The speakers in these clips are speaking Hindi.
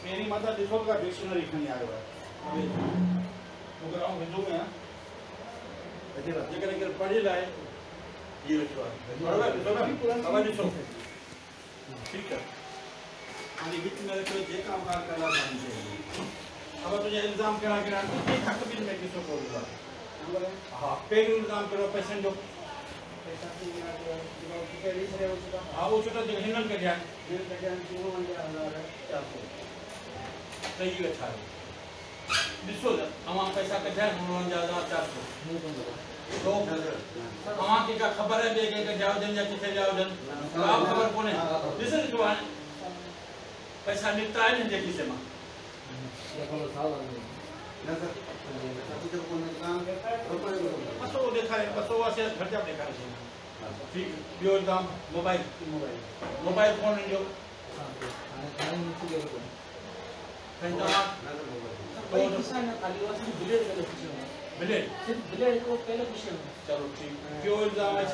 तेरी माता ॾिसो का डिक्शनरी खणी आयो आहे प्रोग्राम विझूं में जेकॾहिं केरु पढ़ियल आहे ये रखियो आहे ॾिसो ठीकु आहे हाणे विच में रखियो जेका ॿार कला अब तुझे इल्ज़ाम कहिड़ा कहिड़ा आहिनि हक़ बिल में ॾिसो कोन हा पहिरियों इल्ज़ाम कहिड़ो पैसनि जो हा उहो छो त हिननि कढिया सही वेठा ॾिसो त तव्हां पैसा कढिया 52,400 तव्हांखे का ख़बर आहे ॿिए कंहिंखे ॾिया हुजनि या किथे ॾिया हुजनि का ख़बर कोन्हे ॾिसो हाणे पैसा निकिता आहिनि हिन जे खीसे मां पतो ॾेखारे पतो आहे ख़र्चा ॾेखारे ठीकु ॿियो इल्ज़ाम मोबाइल फ़ोन जो चलो ठीक ॿियो इल्ज़ाम आहे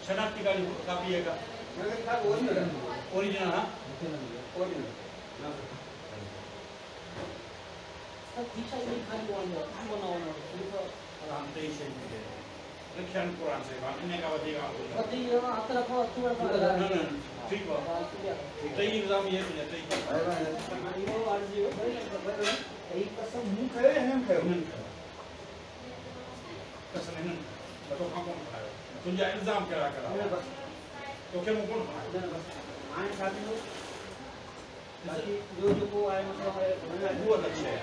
शनाख्ती कार्ड कापी है का ओरिजिनल हाँ कुरान से ठीक है इल्ज़ाम ये तुंहिंजा इल्ज़ाम कहिड़ा कहिड़ा तोखे मूं कोन उहो अलॻि शइ आहे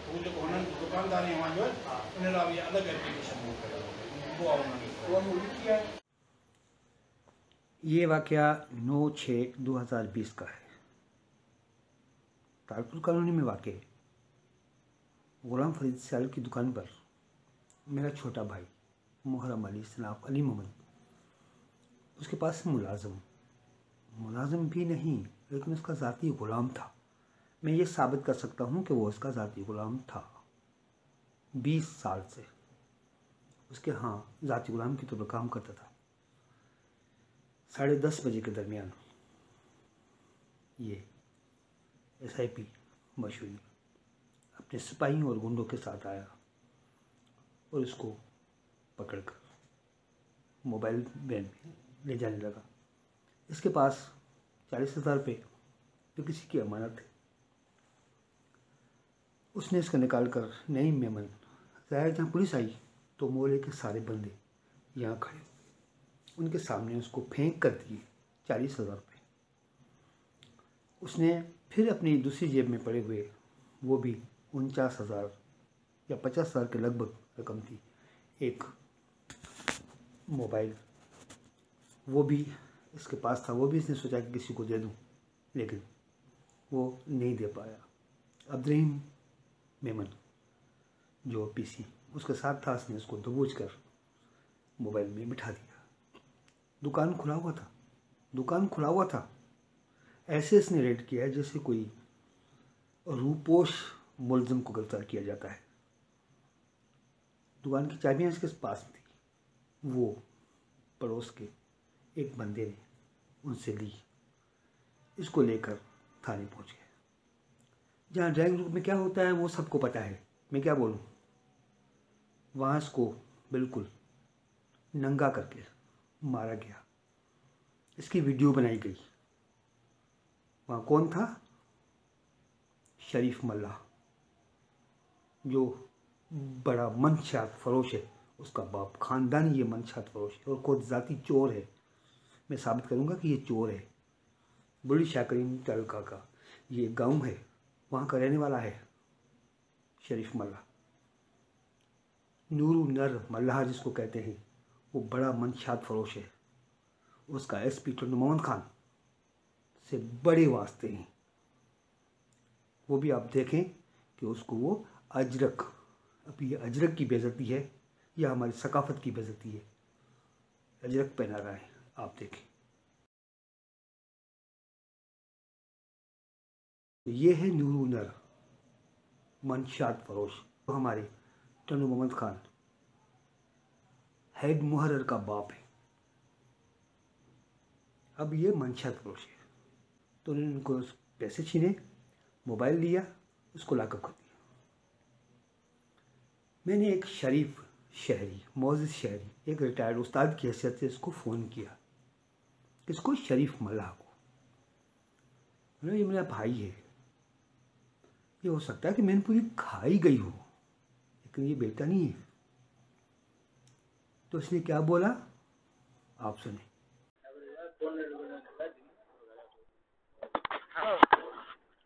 उहो जेको हुननि दुकानदारी वांगुरु उन लाइ बि अलॻि एप्लीकेशन ये वाक़या 9/6/2020 का है। तालपुर कॉलोनी में वाक़े गुलाम फरीद सियाल की दुकान पर मेरा छोटा भाई मुहर्रम अली सनाफ अली मोहम्मद उसके पास मुलाजिम भी नहीं लेकिन उसका ज़ाती ग़ुलाम था। मैं ये साबित कर सकता हूँ कि वो उसका ज़ाती ग़ुलाम था। 20 साल से उसके हाँ ज़ाती ग़ुलाम के तौर पर काम करता था। 10:30 बजे के दरमियान ये SIP मशहूर अपने सिपाहियों और गुंडों के साथ आया और उसको पकड़कर मोबाइल वैन में ले जाने लगा। इसके पास 40,000 रुपये जो किसी की अमानत है। उसने इसको निकाल कर नईम मेमन ज़ाहिर जहाँ पुलिस आई तो मोहल्ले के सारे बंदे यहाँ खड़े उनके सामने उसको फेंक कर दिए 40,000 रुपये। उसने फिर अपनी दूसरी जेब में पड़े हुए वो भी 49,000 या 50,000 के लगभग रकम थी, एक मोबाइल वो भी इसके पास था, वो भी इसने सोचा कि किसी को दे दूं लेकिन वो नहीं दे पाया। अब्दुर्रहीम मेमन जो PC उसके साथ था, उसने उसको दबोच कर मोबाइल में बिठा दिया। दुकान खुला हुआ था। ऐसे इसने रेड किया है जैसे कोई रूपोश मुलजिम को गिरफ्तार किया जाता है। दुकान की चाबियां इसके पास थी, वो पड़ोस के एक बंदे ने उनसे ली। इसको लेकर थाने पहुंच गए। जहाँ ड्राइंग रूम में क्या होता है वो सबको पता है, मैं क्या बोलूँ। वहाँ इसको बिल्कुल नंगा करके मारा गया। इसकी वीडियो बनाई गई। वहाँ कौन था? शरीफ मल्ला जो बड़ा मंशात फरोश है, उसका बाप ख़ानदानी ये मंशात फरोश है और खुद ज़ाती चोर है। मैं साबित करूँगा कि ये चोर है। बुरी शाकरीन तालुका का ये गांव है, वहाँ का रहने वाला है शरीफ मल्ला। नूरू नर मल्लाह जिसको कहते हैं, वो बड़ा मंशात फरोश है। उसका SP टंडू मोहम्मद खान से बड़े वास्ते हैं। वो भी आप देखें कि उसको वो अजरक, अब ये अजरक की बेइज्जती है या हमारी सकाफत की बेइज्जती है, अजरक पहना रहा है, आप देखें। ये है नूरू नर मंशात फरोश, तो हमारे टंडू मोहम्मद खान हेड मुहर्रर का बाप है। अब ये मंशात फरोश है, तो उन्होंने उनको पैसे छीने मोबाइल लिया, उसको लॉकअप कर दिया। मैंने एक शरीफ शहरी, मोअज़्ज़िज़ शहरी, एक रिटायर्ड उस्ताद की हैसियत से इसको फ़ोन किया, किसको? शरीफ मल्लाह को। मैंने, ये मेरा भाई है, ये हो सकता है कि मैंने पूरी खाई गई हो, लेकिन ये बेटा नहीं है। तो इसने क्या बोला, आप सुने।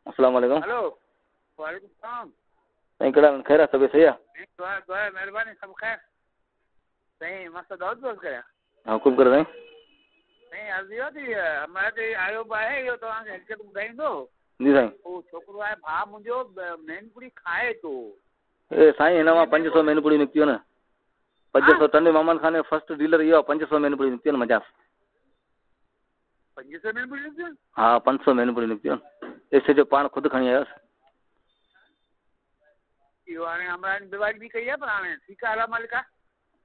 अस्सलाम वालेकुम। हेलो, वालेकुम सलाम। साईं कहिड़ा ख़ैर आहे? तबियत सही आहे? दुआ दुआ महिरबानी, सब ख़ैर। साईं मां दाऊद बोल करियां। हा, हुकुम करो साईं। साईं अर्ज़ु इहो थी, हमारे ते आयो आहे, इहो तव्हांखे हक़ीक़त ॿुधाईंदो। जी साईं। उहो छोकिरो आहे, भाउ मुंहिंजो मैनपुरी खाए थो। ए साईं, हिन मां 500 मैनपुरी निकितियूं न। 500 टन मोहम्मद खान जो फर्स्ट डीलर इहो आहे। 500 मैनपुरी निकितियूं न मजाक। 500 मैनपुरी निकितियूं? हा, 500 मैनपुरी निकितियूं। एसे जो पाण ख़ुदि खणी आयोसि। इहो हाणे हमारे बीमारी बि कई आहे, पर हाणे ठीकु आहे, अला मालिका।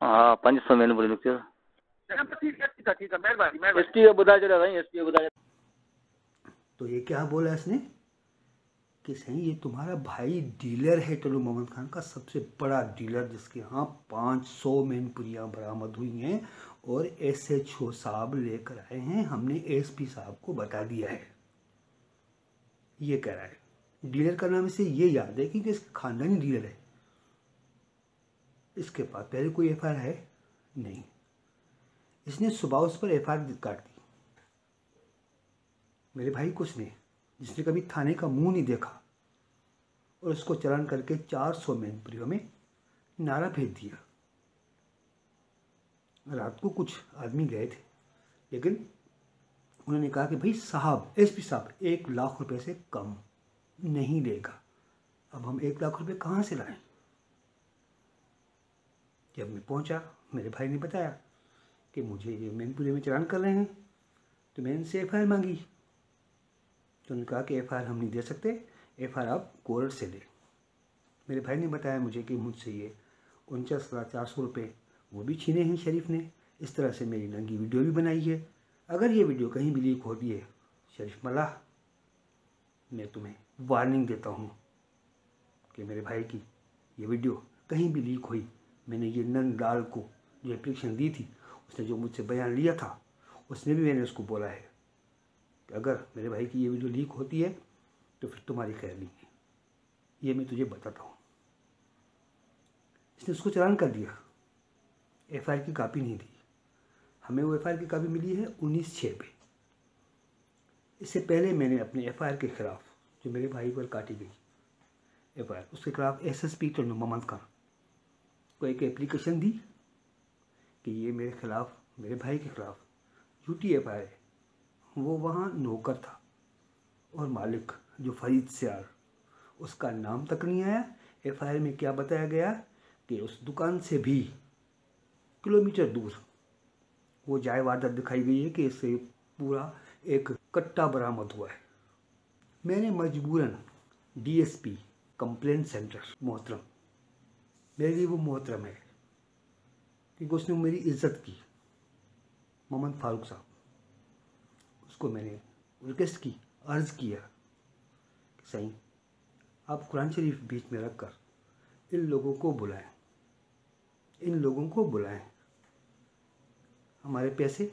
हा, 500 मैनपुरी निकितियूं। ठीक है, मेहरबानी। एसटी जो ॿुधाए छॾियो साईं, एसटी जो ॿुधाए। तो ये क्या बोला इसने कि सही ये तुम्हारा भाई डीलर है, टल्लू मोहम्मद खान का सबसे बड़ा डीलर, जिसके यहाँ 500 मैनपुरियाँ बरामद हुई हैं और SHO साहब लेकर आए हैं, हमने SP साहब को बता दिया है। ये कह रहा है। डीलर का नाम इसे ये याद है क्योंकि इसका खानदानी डीलर है। इसके पास पहले कोई FIR है नहीं। इसने सुबह उस पर FIR काट दी। मेरे भाई को उसने, जिसने कभी थाने का मुंह नहीं देखा, और उसको चालान करके 400 मैनपुरियों में नारा भेज दिया। रात को कुछ आदमी गए थे, लेकिन उन्होंने कहा कि भाई साहब, SP साहब 1 लाख रुपए से कम नहीं देगा। अब हम 1 लाख रुपए कहाँ से लाएं? जब मैं पहुंचा, मेरे भाई ने बताया कि मुझे ये मैनपुरी में चालान कर रहे हैं, तो मैंने इनसे FIR मांगी। तो उन्होंने कहा कि FIR हम नहीं दे सकते, FIR आप कोर्ट से लें। मेरे भाई ने बताया मुझे कि मुझसे ये 49,400 रुपये वो भी छीने हैं शरीफ ने। इस तरह से मेरी नंगी वीडियो भी बनाई है। अगर ये वीडियो कहीं भी लीक होती है, शरीफ मल्लाह, मैं तुम्हें वार्निंग देता हूँ कि मेरे भाई की ये वीडियो कहीं भी लीक हुई, मैंने ये नंद लाल को जो एप्लीकेशन दी थी, उसने जो मुझसे बयान लिया था, उसने भी मैंने उसको बोला है कि अगर मेरे भाई की ये वीडियो लीक होती है तो फिर तुम्हारी खैर नहीं है, ये मैं तुझे बताता हूँ। इसने उसको चालान कर दिया, FIR की कापी नहीं दी। हमें वो FIR की कापी मिली है 19/6 पे। इससे पहले मैंने अपने FIR के खिलाफ, जो मेरे भाई पर काटी गई FIR, उसके खिलाफ SSP टल्लू मोहम्मद खान को एक एप्लीकेशन दी कि ये मेरे खिलाफ, मेरे भाई के खिलाफ झूठी FIR है। वो वहाँ नौकर था और मालिक जो फरीद सियार, उसका नाम तक नहीं आया। FIR में क्या बताया गया कि उस दुकान से भी किलोमीटर दूर वो जाए वारदात दिखाई गई है कि इससे पूरा एक कट्टा बरामद हुआ है। मैंने मजबूरन DSP कंप्लेंट सेंटर मोहतरम, मेरे लिए वो मोहतरम है क्योंकि उसने मेरी इज्जत की, मोहम्मद फारूक साहब, उसको मैंने रिक्वेस्ट की, अर्ज़ किया कि सही आप कुरान शरीफ बीच में रखकर इन लोगों को बुलाएं, इन लोगों को बुलाएं। हमारे पैसे,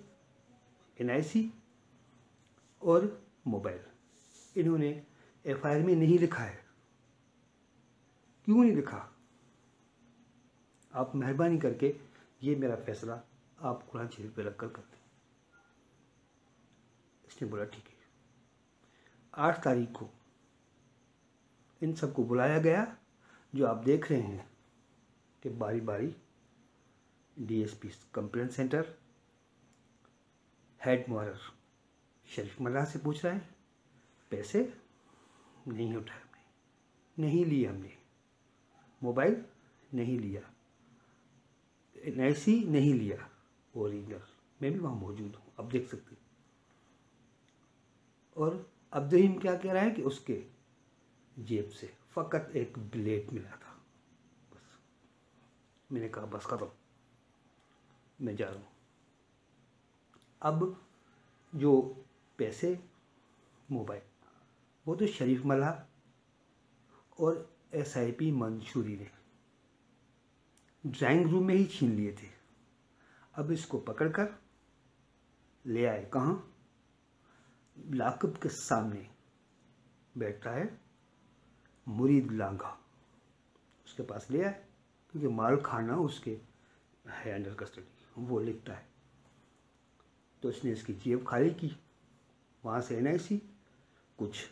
NIC और मोबाइल इन्होंने FIR में नहीं लिखा है। क्यों नहीं लिखा? आप मेहरबानी करके ये मेरा फैसला आप कुरान शरीफ पे रख कर दें। इसने बोला ठीक है। 8 तारीख को इन सबको बुलाया गया। जो आप देख रहे हैं कि बारी बारी DSP कंप्लेंट सेंटर हेड मुहर्रर शरीफ मल्लाह से पूछ रहा है, पैसे नहीं उठाए हमने, नहीं लिए हमने, मोबाइल नहीं लिया, NIC नहीं लिया, ओरिजिनल। मैं भी वहाँ मौजूद हूँ, आप देख सकते हैं। और अब्दुल क्या कह रहा है कि उसके जेब से फ़कत एक ब्लेड मिला था। बस मैंने कहा बस खत्म, मैं जा रहा हूँ। अब जो पैसे, मोबाइल, वो तो शरीफ मल्लाह और SIP मंसूरी ने ड्राइंग रूम में ही छीन लिए थे। अब इसको पकड़कर ले आए कहाँ? लाकब के सामने बैठा है मुरीद लांघा, उसके पास ले आए क्योंकि माल खाना उसके है अंडर कस्टडी, वो लिखता है। तो इसने इसकी जेब खाली की, वहाँ से NIC कुछ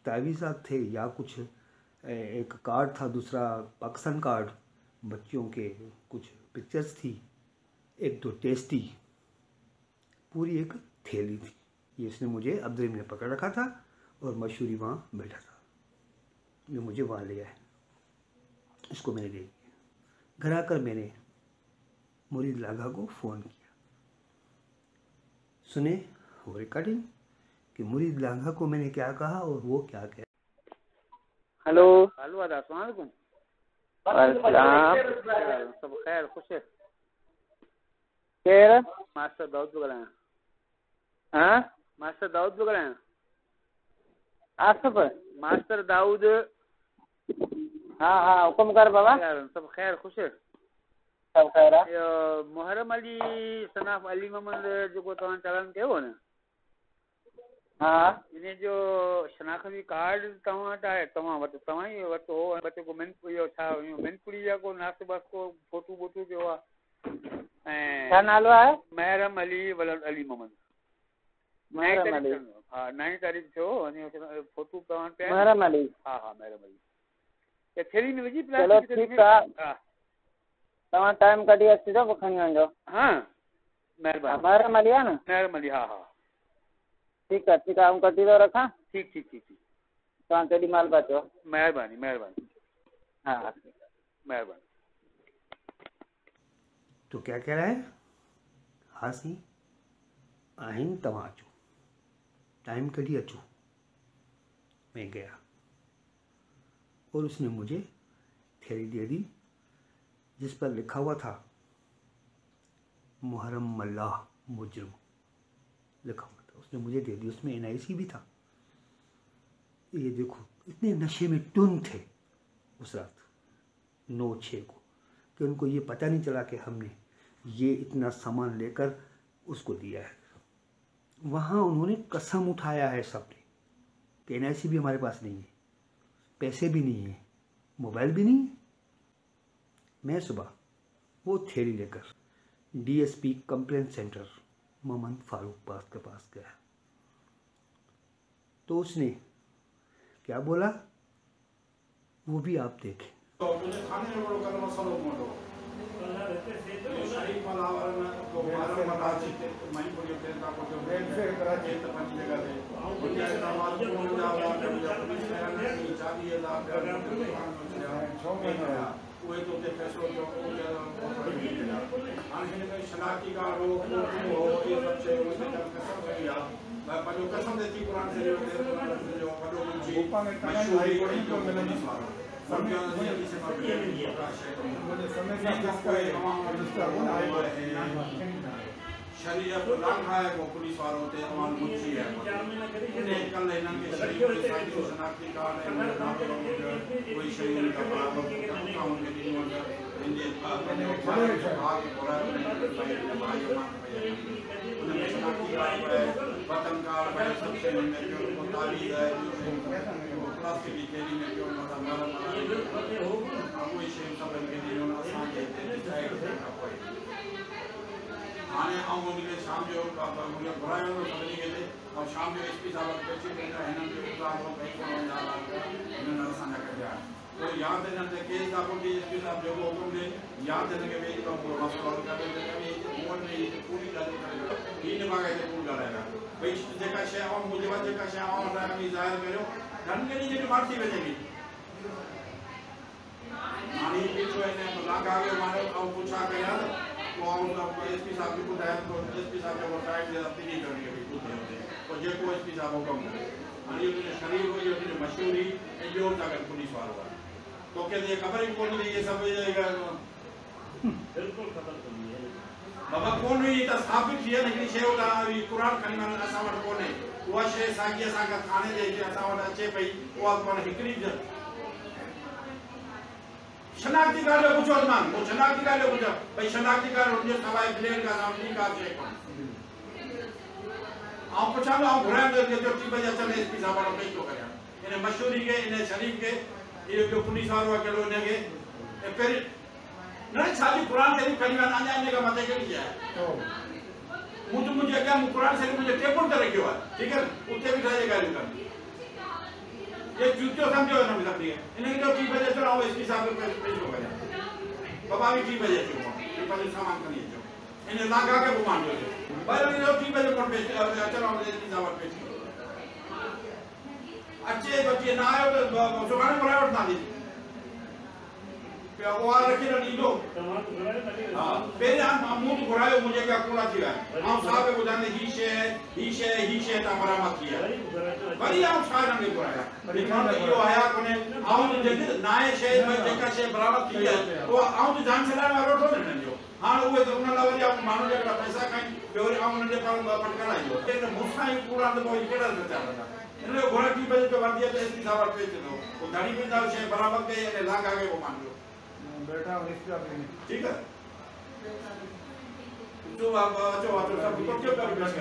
तावीज़ात थे या कुछ एक कार्ड था, दूसरा पाकिस्तान कार्ड, बच्चों के कुछ पिक्चर्स थी, 1-2 टेस्टी, पूरी एक थैली थी। ये इसने मुझे अब्दुल ने पकड़ रखा था और मशहूरी वहाँ बैठा था। ये मुझे वहाँ ले आए, इसको मैंने दे दिया। घर आकर मैंने मुरीद लांघा को फ़ोन किया। सुने वो रिकॉर्डिंग कि मुरीद लांघा को मैंने क्या कहा और वो क्या कहा। हेलो हेलो, अस्सलाम वालेकुम। सब खैर खुश है? केर मास्टर दाऊद बोल रहे हैं। हाँ मास्टर दाऊद बोल रहे हैं। आसफ मास्टर दाऊद। हाँ हाँ हुक्म कर बाबा। सब खैर खुश है? सब खैर है। मुहर्रम अली सनाफ अली मोहम्मद जो तव्हां चालान कयो न, हाँ इन जो शनाख्ती कार्ड तव्हां वटि आहे, तव्हां ई वरितो हो, बच्चे को इहो छा मैनपुरी जा को नास्तो वास्तो फोटू बोटू कयो आहे। ऐं छा नालो आहे? मुहर्रम अली वलद अली मोहम्मद। हाँ 9 तारीख़ थियो वञे फोटू तव्हां वटि। मुहर्रम अली? हा हा मुहर्रम अली। ये थैली में विझी प्लास्टिक। चलो ठीक आहे, तव्हां टाइम कढी अचिजो, पोइ खणी वञिजो। हाँ महिरबानी। मुहर्रम अली आहे न? मुहर्रम अली, हा हा ठीक है ठीक है, हम कटी तो रखा। ठीक ठीक ठीक ठीक, तव्हां केॾी महिल पिया अचो। महिरबानी महिरबानी। हाँ महिरबानी। तो क्या कह रहा है? हाँ सी आहिन तव्हां अचो, टाइम कढी अचो। मैं गया और उसने मुझे थैली दे दी जिस पर लिखा हुआ था मुहर्रम मल्लाह मुजरिम लिखा हुआ था। उसने मुझे दे दी, उसमें NIC भी था। ये देखो इतने नशे में टुन थे उस रात 9/6 को कि उनको ये पता नहीं चला कि हमने ये इतना सामान लेकर उसको दिया है। वहाँ उन्होंने कसम उठाया है सबने कि NIC भी हमारे पास नहीं है, पैसे भी नहीं है, मोबाइल भी नहीं। मैं सुबह वो थैली लेकर DSP complaint centre Mohammad Farooq पास के पास गया तो उसने क्या बोला वो भी आप देखें। तो मुझे खाने में बड़ा मसला मोड़ो शरीफ वाला को बारह बता देते मैं बोलियो तेरे का को वेलफेयर करा के तो पांच जगह दे दुनिया का आवाज को जावा पुलिस ने 40,000 का वो तो ते फैसलो जो आने में शनाख्ती का रोक हो ये सब से उसने कसम किया। मैं पंजो कसम देती कुरान से जो पढ़ो मुझे मशहूरी को मिलने वाला समझो ये से मुझे समझ में कोई शरीयत लांघा है वो पुलिस वालों ते अमान मुझी है ने कल इनन के शरीयत के साथ शनाख्ती कार्ड है कोई शरीयत का बराबर का उनके दिन इंडियन भाग पूरा उन्हें शनाख्ती कार्ड है वतन कार्ड है सबसे में जो तारीख है प्लास्टिक की थैली में जो मतलब कोई शेर सब के दिन आसान देते आने आऊँ उनके शाम जो मुझे बुराई हो समझने के लिए और शाम जो SP साहब पैसे देना है ना जो उतार हो कहीं को जा रहा है इन्होंने आसान कर दिया। तो यहाँ से ना केस का कोई SP साहब जो हुक्म दे यहाँ से लगे मेरी तो पूरा मसला कर देते हैं ये मोहन में ये पूरी जाती करेगा तीन मांगे थे पूरा करेगा भाई जगह से और मुझे बात जगह से और रहा है जाहिर करो धन के लिए जो मारती बचेगी मानी पीछे ने लगा के मारो और पूछा के यार वो SP साहब की बताया तो SP साहब को साइड से अपनी नहीं करनी है पूछते होते और जे को SP साहब को कम करे आणि ये शरीर को ये मशहूरी जो तक पुलिस वालों तो क्या ये खबर ही कौन ये सब जाएगा बिल्कुल खबर नहीं है बाबा कौन हुई तो स्थापित किया लेकिन शेव का कुरान खलीमान असावट कौन है उहा शइ साॻी असांखे थाणे जे असां वटि अचे पई उहा पाण हिकिड़ी शनाख्ती कार्ड जो पुछो मां वो शनाख्ती कार्ड जो पुछो भाई शनाख्ती कार्ड हुनजे सवाइ ब्लेड का नाम नहीं का शइ कोन्हे आउं पुछां थो घुरायां थो जो 3 बजे अचनि एसपी साहब वारो पेश थो करियां इन मशहूरी खे इन शरीफ़ खे इहो जो पुलिस वारो आहे कहिड़ो हिनखे पहिरीं न छाजी क़ुर शरीफ़ खणी वञा अञा इन खां मथे कहिड़ी शइ आहे मुंहिंजे अॻियां मूं क़ुर शरीफ़ मुंहिंजे टेबल ते रखियो आहे ठीकु आहे उते बि ठाहे ॻाल्हियूं कनि ये जूतो समझो ना मतलब ये इन्हें जो 3 बजे चलो एसपी साहब को पेश हो गया बाबा भी 3 बजे क्यों ये पहले सामान करनी जो इन्हें लगा के घुमान दो भाई जो 3 बजे पर पेश चलो एसपी साहब पेश अच्छे बच्चे ना आयो तो सुभाणे बुलायो ना दी पे वो आ रखी न दी दो हां पहले हम मुंह तो घुरायो मुझे क्या कूड़ा थी है हम साहब बुधाने ही शे ता बरामद किया वरी हम छा रंगे घुराया लेकिन यो आया कोने आउं जे नाए शे में जेका शे बरामद थी है वो आउं तो जान छलाने वालो तो न जो हां उहे तो उन ला वरी आप मानो जेका पैसा खाई और आउं उन जे पाण पटकाना जो लेकिन मुसा ही कूड़ा तो कोई केड़ा बेचारा इन घोड़ा 3 बजे तो वर्दी पे एसपी साहब पे दो वो दाढ़ी पे दाल शे बरामद के ने लागा के वो मान लो बेटा ठीक है जो आप सब तो क्यों कर रहे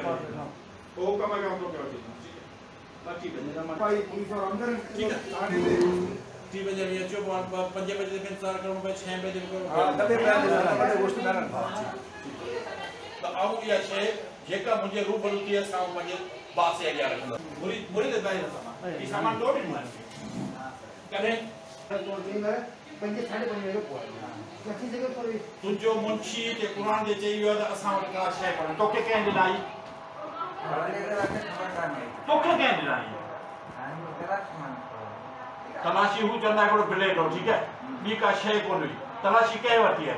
वो कम तो क्या थी बाकी भाई पुलिस और अंदर ठीक है 3 बजे ये जो 5 बजे तक इंतजार करूं पे 6 बजे को हां तबे बड़े गोष्ट ना तो आओ या शे जेका मुझे रूबरू थी असा मुझे बात से आगे रखूंगा मुरी दे भाई सामान ये सामान तोड़ नहीं करे तोड़ नहीं है 5:30 जो पोइ तुझो मुंशी के कुरान दे चाहिए तो असा वट का शय पर तो के कह दिलाई तो के कह दिलाई तलाशी हु चंदा को ब्लेड हो ठीक है बी का शय कोन तलाशी के वती है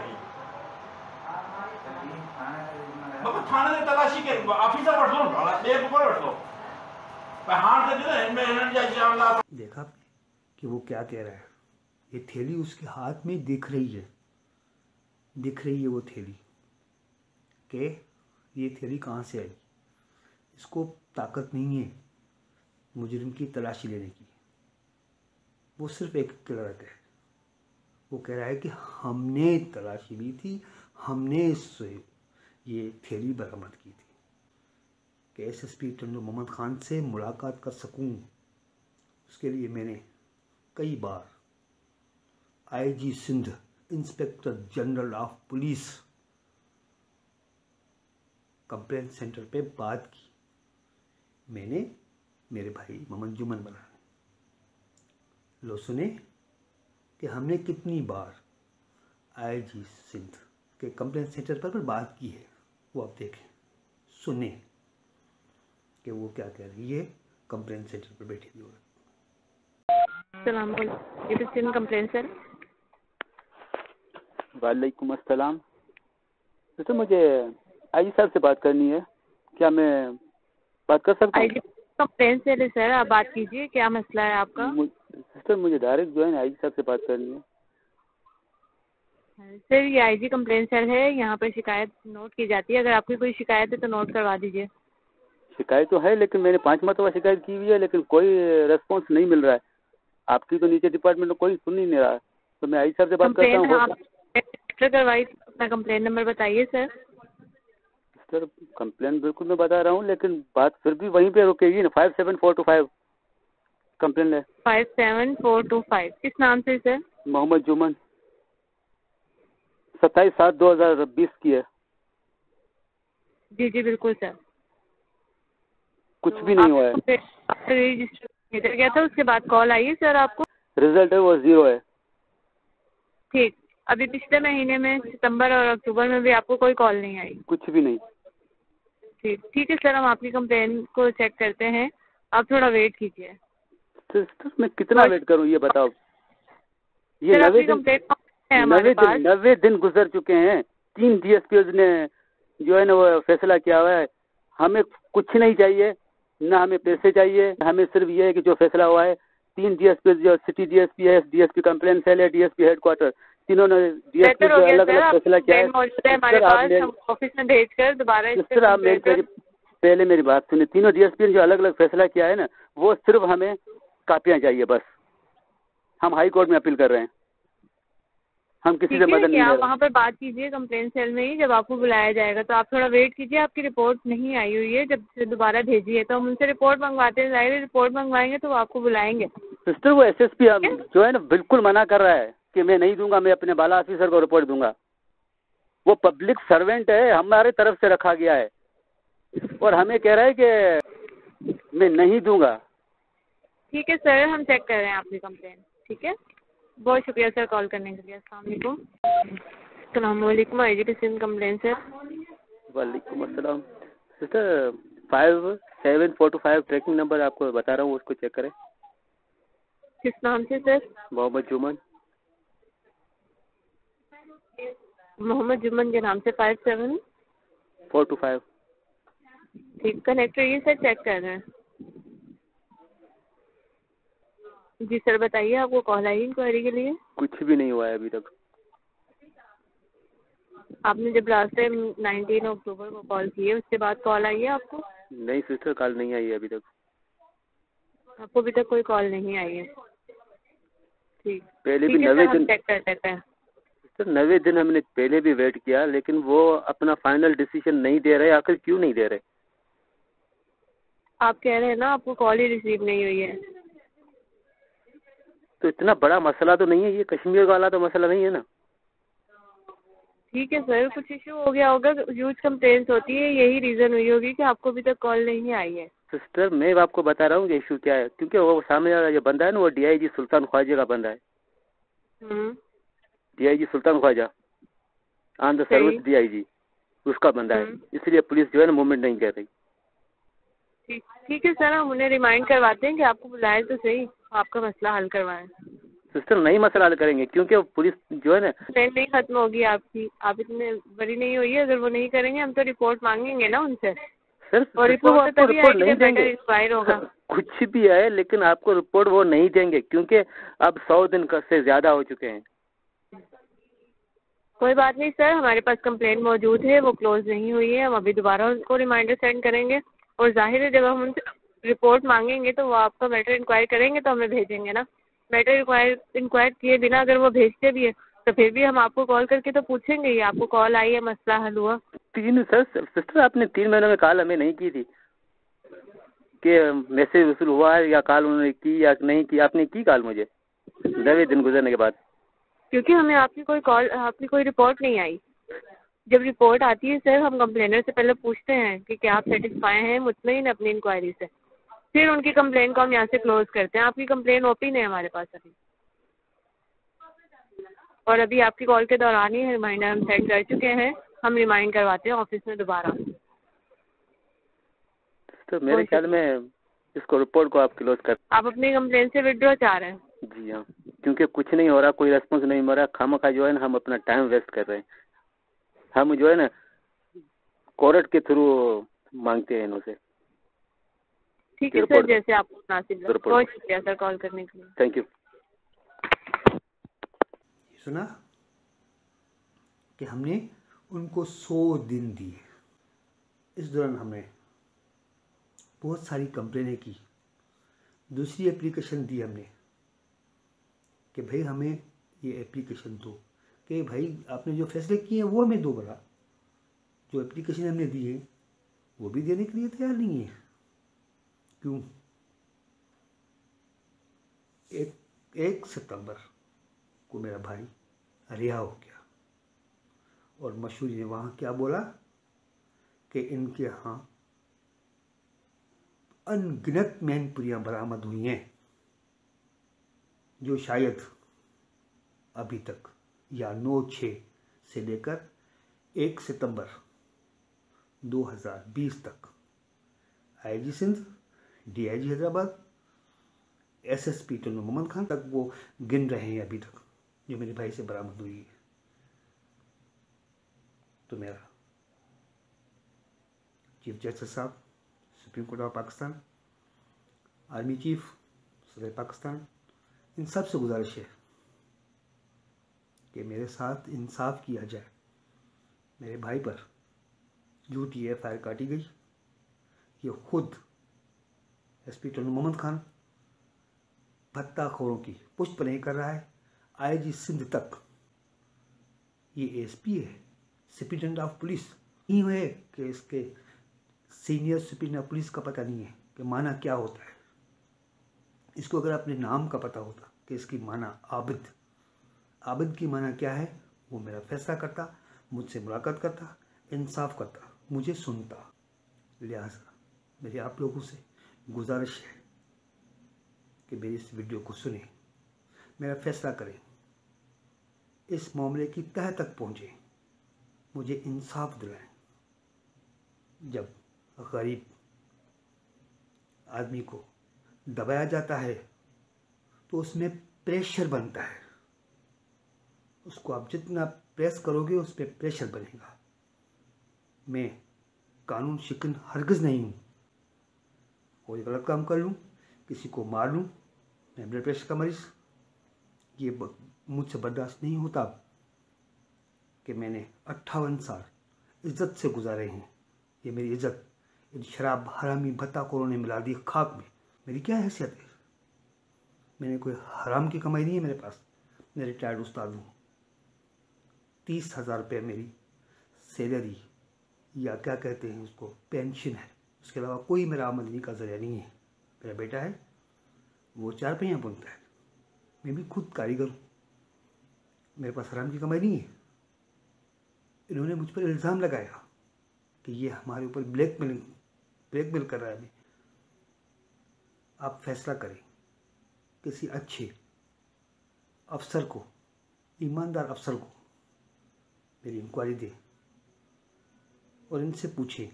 बाबा थाने में तलाशी के ऑफिसर वठो ना बे को वठो पर हां से इनमें इन्हन जा मामला देखा कि वो क्या कह रहा है ये थैली उसके हाथ में दिख रही है वो थैली कि ये थैली कहाँ से आई इसको ताकत नहीं है मुजरिम की तलाशी लेने की वो सिर्फ एक कह रहा है वो कह रहा है कि हमने तलाशी ली थी हमने इससे ये थैली बरामद की थी कि एसएसपी टंडू मोहम्मद खान से मुलाकात कर सकूं उसके लिए मैंने कई बार IG Sindh inspector general of police complaint centre पे बात की मैंने मेरे भाई मोहम्मद जुमन बनाए लो सुने कि हमने कितनी बार आईजी सिंध के कंप्लेंट सेंटर पर बात की है वो आप देखें सुने कि वो क्या कह रही है कंप्लेंट सेंटर पर बैठी हुई अस्सलाम वालेकुम ये सिंध कंप्लेंट सर वालेकुम अस्सलाम तो मुझे आईजी साहब से बात करनी है क्या मैं बात कर सकता हूँ? आईजी कंप्लेंट से सर आप बात कीजिए क्या मसला है आपका? सिस्टर मुझे डायरेक्ट जो है ना आईजी साहब से बात करनी है। सर ये आईजी कंप्लेंट सर है यहाँ पर शिकायत नोट की जाती है अगर आपकी कोई शिकायत है तो नोट करवा दीजिए। शिकायत तो है लेकिन मैंने 5 मरतबा शिकायत की हुई है लेकिन कोई रेस्पॉन्स नहीं मिल रहा है आपकी तो नीचे डिपार्टमेंट में कोई सुन ही नहीं रहा है तो मैं आईजी साहब से बात करता हूँ। रजिस्टर करवाई अपना कंप्लेंट नंबर बताइए सर। सर कंप्लेंट बिल्कुल मैं बता रहा हूँ लेकिन बात फिर भी वहीं पे रुकेगी ना 57425 कंप्लेंट है 57425 किस नाम से सर? मोहम्मद जुमन 27/7/2020 की है। जी जी बिल्कुल सर कुछ भी नहीं हुआ है। रजिस्टर गया था उसके बाद कॉल आई है सर आपको? रिजल्ट है वो 0 है। ठीक अभी पिछले महीने में सितंबर और अक्टूबर में भी आपको कोई कॉल नहीं आई? कुछ भी नहीं। ठीक है सर हम आपकी कंप्लेन को चेक करते हैं आप थोड़ा वेट कीजिए। सिस्टर मैं कितना वेट करूं ये बताओ। ये 90 दिन गुजर चुके हैं 3 DSPs ने जो है ना वो फैसला किया हुआ है हमें कुछ नहीं चाहिए ना हमें पैसे चाहिए हमें सिर्फ ये है कि जो फैसला हुआ है 3 DSPs जो सिटी DSP है DSP कंप्लेंट सेल है DSP हेडक्वार्टर तीनों ने DSP अलग अलग फैसला किया है। हमारे पास हम ऑफिस में भेजकर दोबारा सिस्टर आप पहले मेरी बात सुनिए, तीनों डीएसपी ने जो अलग अलग फैसला किया है ना, वो सिर्फ हमें कापियां चाहिए बस। हम हाई कोर्ट में अपील कर रहे हैं, हम किसी से ठीक है मदद कि नहीं आप ले रहे। वहाँ पर बात कीजिए कंप्लेंट सेल में ही, जब आपको बुलाया जाएगा तो आप थोड़ा वेट कीजिए। आपकी रिपोर्ट नहीं आई हुई है, जब से दोबारा भेजी है तो हम उनसे रिपोर्ट मंगवाते हैं। जाहिर है रिपोर्ट मंगवाएंगे तो वो आपको बुलाएंगे। सिस्टर वो एसएसपी जो है ना बिल्कुल मना कर रहा है कि मैं नहीं दूंगा, मैं अपने बाला ऑफिसर को रिपोर्ट दूंगा। वो पब्लिक सर्वेंट है, हमारे तरफ से रखा गया है और हमें कह रहा है कि मैं नहीं दूंगा। ठीक है सर, हम चेक कर रहे हैं आपकी कंप्लेंट। ठीक है, बहुत शुक्रिया सर कॉल करने के लिए। अस्सलाम वालेकुम, IGP सिंध कंप्लेंट सर। वालेकुम अस्सलाम। सिस्टर 57425 ट्रैकिंग नंबर आपको बता रहा हूँ, उसको चेक करें। किस नाम से सर? मोहम्मद जुमन। मोहम्मद जुमन के नाम से 57425। ठीक, कनेक्ट रहिए सर, चेक कर रहे हैं। जी सर बताइए, आपको कॉल आई इंक्वायरी के लिए? कुछ भी नहीं हुआ है अभी तक। आपने जब लास्ट टाइम 19 अक्टूबर को कॉल की है, उसके बाद कॉल आई है आपको? नहीं सिस्टर, कॉल नहीं आई है अभी तक। आपको अभी तक कोई कॉल नहीं आई है? ठीक, पहले भी ठीक है 90 सर, हम दिन चेक कर लेते हैं। सर 90 दिन हमने पहले भी वेट किया, लेकिन वो अपना फाइनल डिसीजन नहीं दे रहे। आखिर क्यों नहीं दे रहे? आप कह रहे हैं ना आपको कॉल ही रिसीव नहीं हुई है। तो इतना बड़ा मसला तो नहीं है ये, कश्मीर वाला तो मसला नहीं है ना। ठीक है सर, कुछ इशू हो गया होगा, ह्यूज कंप्लेंट्स होती है, यही रीजन हुई होगी कि आपको अभी तक कॉल नहीं आई है। सिस्टर मैं आपको बता रहा हूँ कि इशू क्या है, क्योंकि वो सामने वाला जो बंदा है ना, वो DIG सुल्तान ख्वाजा का बंदा है। DIG Sultan Khwaja on the service DIG, उसका बंदा है, इसलिए पुलिस जो है ना मूवमेंट नहीं कर रही। ठीक है सर, हम उन्हें रिमाइंड करवाते हैं कि आपको बुलाए तो सही, आपका मसला हल करवाएं। सिस्टर नहीं मसला हल करेंगे, क्योंकि वो पुलिस जो है ना, ट्रेन नहीं खत्म होगी आपकी, आप इतने बड़ी नहीं हुई है। अगर वो नहीं करेंगे हम तो रिपोर्ट मांगेंगे ना उनसे। सर और रिपोर्ट तो तभी रिपोर्ट आएगी नहीं जब मैटर देंगे। एक्सपायर होगा। कुछ भी है, लेकिन आपको रिपोर्ट वो नहीं देंगे, क्योंकि अब 100 दिन से ज्यादा हो चुके हैं। कोई बात नहीं सर, हमारे पास कंप्लेंट मौजूद है, वो क्लोज नहीं हुई है। हम अभी दोबारा उनको रिमाइंडर सेंड करेंगे और जाहिर है जब हम उनसे रिपोर्ट मांगेंगे तो वो आपका मैटर इंक्वायर करेंगे तो हमें भेजेंगे ना। मैटर इंक्वायर किए बिना अगर वो भेजते भी है तो फिर भी हम आपको कॉल करके तो पूछेंगे ही, आपको कॉल आई है, मसला हल हुआ। सिस्टर आपने 3 महीनों में कॉल हमें नहीं की थी कि मैसेज वसूल हुआ है या कॉल उन्होंने की या नहीं की? आपने की कॉल मुझे 9 दिन गुजरने के बाद? क्योंकि हमें आपकी कोई रिपोर्ट नहीं आई। जब रिपोर्ट आती है सर, हम कंप्लेनर से पहले पूछते हैं कि क्या आप सेटिस्फाई हैं, मुतमईन अपनी इंक्वायरी से, फिर उनकी कंप्लेन को हम यहाँ से क्लोज करते हैं। आपकी कंप्लेन ओपन है हमारे पास अभी, और अभी आपकी कॉल के दौरान ही रिमाइंडर हम सेंड कर चुके हैं। हम रिमाइंड करवाते हैं ऑफिस में दोबारा। तो मेरे ख्याल में इसको रिपोर्ट को आप क्लोज कर। आप अपनी कंप्लेन से विड्रॉ चाह रहे हैं? जी हाँ, क्योंकि कुछ नहीं हो रहा, कोई रेस्पॉन्स नहीं हो रहा, खामखा जो है ना हम अपना टाइम वेस्ट कर रहे हैं। हम जो है ना कोर्ट के थ्रू मांगते हैं इनसे। ठीक है सर, जैसे आपको मुनासिब लगे। बहुत शुक्रिया सर कॉल करने के लिए। Thank you. सुना कि हमने उनको 100 दिन दिए। इस दौरान हमने बहुत सारी कंप्लेनें की। दूसरी एप्लीकेशन दी हमने कि भाई हमें ये एप्लीकेशन दो, कि भाई आपने जो फैसले किए हैं वो हमें दो। बड़ा जो एप्लीकेशन हमने दी है वो भी देने के लिए तैयार नहीं है। क्यों? 1 सितंबर को मेरा भाई रिहा हो गया और मशहूरी ने वहाँ क्या बोला कि इनके यहाँ अनगिनत मैनपुरियाँ बरामद हुई हैं जो शायद अभी तक या 9/6 से लेकर 1 सितंबर 2020 तक IG Sindh, DIG Hyderabad, SSP Tunnu Mohammad Khan तक वो गिन रहे हैं अभी तक, जो मेरे भाई से बरामद हुई है। तो मेरा चीफ जस्टिस साहब, supreme court of Pakistan, army chief, सदर पाकिस्तान, इन सब से गुजारिश है कि मेरे साथ इंसाफ किया जाए। मेरे भाई पर झूठी FIR काटी गई, ये खुद एसपी टन्नू मोहम्मद खान भत्ताखोरों की पुष्ट नहीं कर रहा है। आईजी सिंध तक ये एसपी है, सुप्रिटेंडेंट ऑफ पुलिस नहीं है कि इसके सीनियर सुप्रिटेंडेंट ऑफ पुलिस का पता नहीं है कि माना क्या होता है। इसको अगर अपने नाम का पता होता कि इसकी माना आबिद, आबिद की माना क्या है, वो मेरा फैसला करता, मुझसे मुलाकात करता, इंसाफ करता, मुझे सुनता। लिहाजा मेरी आप लोगों से गुजारिश है कि मेरी इस वीडियो को सुने, मेरा फैसला करें, इस मामले की तह तक पहुँचे, मुझे इंसाफ दिलाएं। जब गरीब आदमी को दबाया जाता है तो उसमें प्रेशर बनता है, उसको आप जितना प्रेस करोगे उस पर प्रेशर बनेगा। मैं कानून शिकन हरगिज़ नहीं हूँ, कोई गलत काम कर लूँ, किसी को मार लूँ, मैं ब्लड प्रेशर का मरीज़, ये मुझसे बर्दाश्त नहीं होता कि मैंने 58 साल इज़्ज़त से गुजारे हैं। ये मेरी इज़्ज़त इन शराब हरामी भत्ताखोरों ने मिला दी खाक में। मेरी क्या हैसियत है? मैंने कोई हराम की कमाई नहीं है मेरे पास। मैं रिटायर्ड उस्ताद हूँ, 30,000 रुपये मेरी सैलरी या क्या कहते हैं उसको, पेंशन है। उसके अलावा कोई मेरा आमदनी का ज़रिया नहीं है। मेरा बेटा है, वो 4 पहिया बुनता है, मैं भी खुद कारीगर हूँ, मेरे पास हराम की कमाई नहीं है। इन्होंने मुझ पर इल्ज़ाम लगाया कि ये हमारे ऊपर ब्लैकमेल कर रहा है। आप फैसला करें, किसी अच्छे अफसर को, ईमानदार अफसर को मेरी इंक्वायरी दें और इनसे पूछें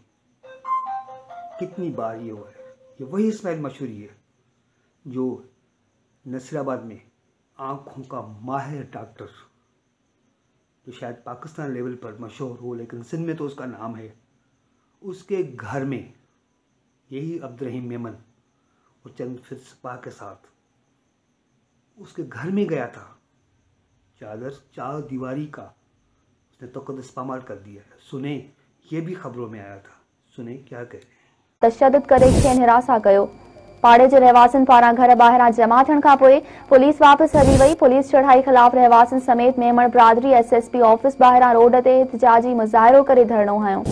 कितनी बार ये हुआ है। ये वही इस्माइल मशहूरी है जो नसीराबाद में आँखों का माहिर डॉक्टर, जो शायद पाकिस्तान लेवल पर मशहूर हो लेकिन सिंध में तो उसका नाम है, उसके घर में यही अब्दुर्रहीम मेमन और चंद फिर के साथ उसके घर में गया था। चार दीवारी का उसने तक़द्दुस पामाल कर दिया है। सुने, ये भी खबरों में आया था, सुने क्या कह रहे हैं। तशद्दुद करे खेनि हिरासा कयो। पाड़े जे रहवासियुनि पारां घर ॿाहिरां जमा थियण खां पोइ पुलिस वापसि हली वई। पुलिस चढ़ाई ख़िलाफ़ रहवासियुनि समेत मेमण बिरादरी एसएसपी ऑफिस ॿाहिरां रोड ते एहतिजाजी मुज़ाहिरो करे धरणो हयो।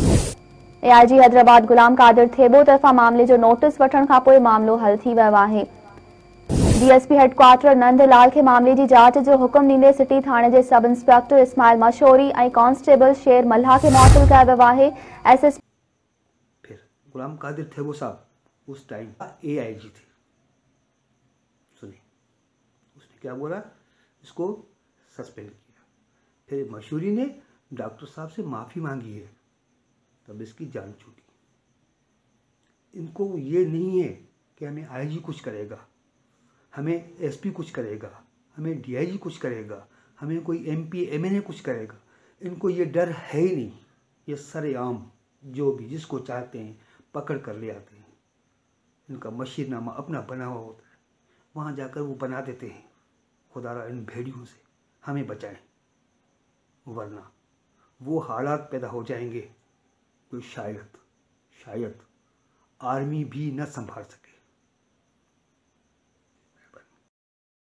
एआईजी हैदराबाद गुलाम कादिर थेबो तरफ़ां मामले जो नोटिस वठण खां पोइ मामलो हल थी वियो आहे। डीएसपी हेडक्वार्टर नंदलाल खे मामले जी जांच जो हुकुम ॾींदे सिटी थाणे जे सब इंस्पेक्टर इस्माइल मशहूरी ऐं कांस्टेबल शेर मल्हा खे मुअत्तल कयो वियो आहे। एसएसपी फिर गुलाम कादिर थेबो साहब उस टाइम एआईजी थे। सुनिए उसने क्या बोला, इसको सस्पेंड किया। फिर मशहूरी ने डॉक्टर साहब से माफ़ी मांगी है, तब इसकी जान छूटी। इनको ये नहीं है कि हमें आईजी कुछ करेगा, हमें एसपी कुछ करेगा, हमें डीआईजी कुछ करेगा, हमें कोई एमपी एमएनए कुछ करेगा। इनको ये डर है ही नहीं। ये सरेआम जो भी जिसको चाहते हैं पकड़ कर ले आते हैं। इनका मशीरनामा अपना बना हुआ होता है, वहाँ जाकर वो बना देते हैं। खुदारा इन भेड़ियों से हमें बचाएं, वरना वो हालात पैदा हो जाएंगे कोई शायद आर्मी भी न संभाल सके।